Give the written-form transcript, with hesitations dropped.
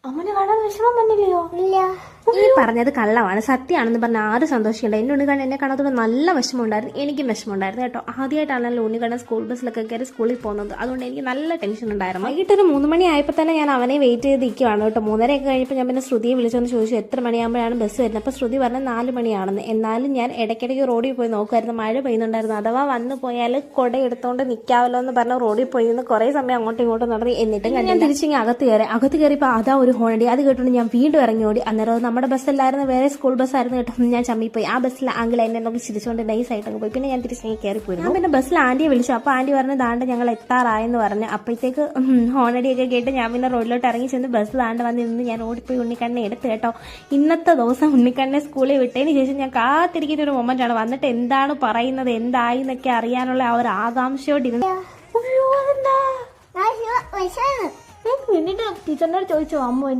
അമ്മനെ കാണാൻ വിഷമം വന്നില്ലയോ? ഇല്ല. ഈ പറഞ്ഞത് കള്ളമാണ്. സത്യമാണെന്ന് പറഞ്ഞ ആരും സന്തോഷിക്കണ്ട. എന്റെ ഉണ്ണിക്കണ്ണൻ എന്നെ കാണാത്തോട് നല്ല വിഷമമുണ്ടായിരുന്നു. എനിക്കും വിഷമമുണ്ടായിരുന്നു കേട്ടോ. ആദ്യമായിട്ടാണല്ലോ ഉണ്ണിക്കണ്ണൻ സ്കൂൾ ബസ്സിലൊക്കെ കയറി സ്കൂളിൽ പോകുന്നത്. അതുകൊണ്ട് എനിക്ക് നല്ല ടെൻഷൻ ഉണ്ടായിരുന്നു. വൈകിട്ടൊരു 3 മണി ആയപ്പോൾ തന്നെ ഞാൻ അവനെ വെയിറ്റ് ചെയ്ത് നിൽക്കുവാണ് കേട്ടോ. 3:30 ഒക്കെ കഴിഞ്ഞപ്പോൾ ഞാൻ പിന്നെ ശ്രുതിയെ വിളിച്ചൊന്ന് ചോദിച്ചു എത്ര മണിയാകുമ്പോഴാണ് ബസ് വരുന്നത്. അപ്പോൾ ശ്രുതി പറഞ്ഞാൽ 4 മണിയാണെന്ന്. എന്നാലും ഞാൻ ഇടയ്ക്കിടയ്ക്ക് റോഡിൽ പോയി നോക്കുമായിരുന്നു. മഴ പെയ്യുന്നുണ്ടായിരുന്നു. അഥവാ വന്നു പോയാൽ കുട എടുത്തോണ്ട് നിൽക്കാമല്ലോ എന്ന് പറഞ്ഞ റോഡിൽ പോയി നിന്ന് കുറേ സമയം അങ്ങോട്ടും ഇങ്ങോട്ടും നടന്ന്. എന്നിട്ട് ഞാൻ തിരിച്ചിങ്ങനെ അകത്ത് കയറിയപ്പോൾ അതാ ഒരു ഹോണടി. അത് കേട്ടോണ്ട് ഞാൻ വീണ്ടും ഇറങ്ങി ഓടി. അന്നേരം നമ്മുടെ ബസ്സല്ലായിരുന്നു, വേറെ സ്കൂൾ ബസ്സായിരുന്നു കേട്ടോ. ഞാൻ ചമ്മിപ്പോയി. ആ ബസ്സിൽ ആംഗിൾ എന്നെ നോക്കി ചിരിച്ചുകൊണ്ട് നൈസായിട്ട് അങ്ങ് പോയി. പിന്നെ ഞാൻ തിരിച്ച് കയറിപ്പോയിരുന്നു. ഞാൻ പിന്നെ ബസ്സിൽ ആന്റിയെ വിളിച്ചു. അപ്പോൾ ആന്റി പറഞ്ഞു ദാണ്ട് ഞങ്ങൾ എത്താറായെന്ന് പറഞ്ഞു. അപ്പോഴത്തേക്ക് ഹോണടിയൊക്കെ കേട്ട് ഞാൻ പിന്നെ റോഡിലോട്ട് ഇറങ്ങി ചെന്ന് ബസ് ദാണ്ട് വന്ന് നിന്ന് ഞാൻ ഓടിപ്പോയി ഉണ്ണിക്കണ്ണനെ എടുത്ത് കേട്ടോ. ഇന്നത്തെ ദിവസം ഉണ്ണിക്കണ്ണനെ സ്കൂളിൽ വിട്ടതിന് ശേഷം ഞാൻ കാത്തിരിക്കുന്ന ഒരു മൊമെന്റ് ആണ്. വന്നിട്ട് എന്താണ് പറയുന്നത്, എന്തായി എന്നൊക്കെ അറിയാനുള്ള ആ ഒരു ആകാംക്ഷയോടിരുന്നു. എന്നിട്ട് എന്നിട്ട് ടീച്ചറിനോട് ചോദിച്ചോ അമ്മ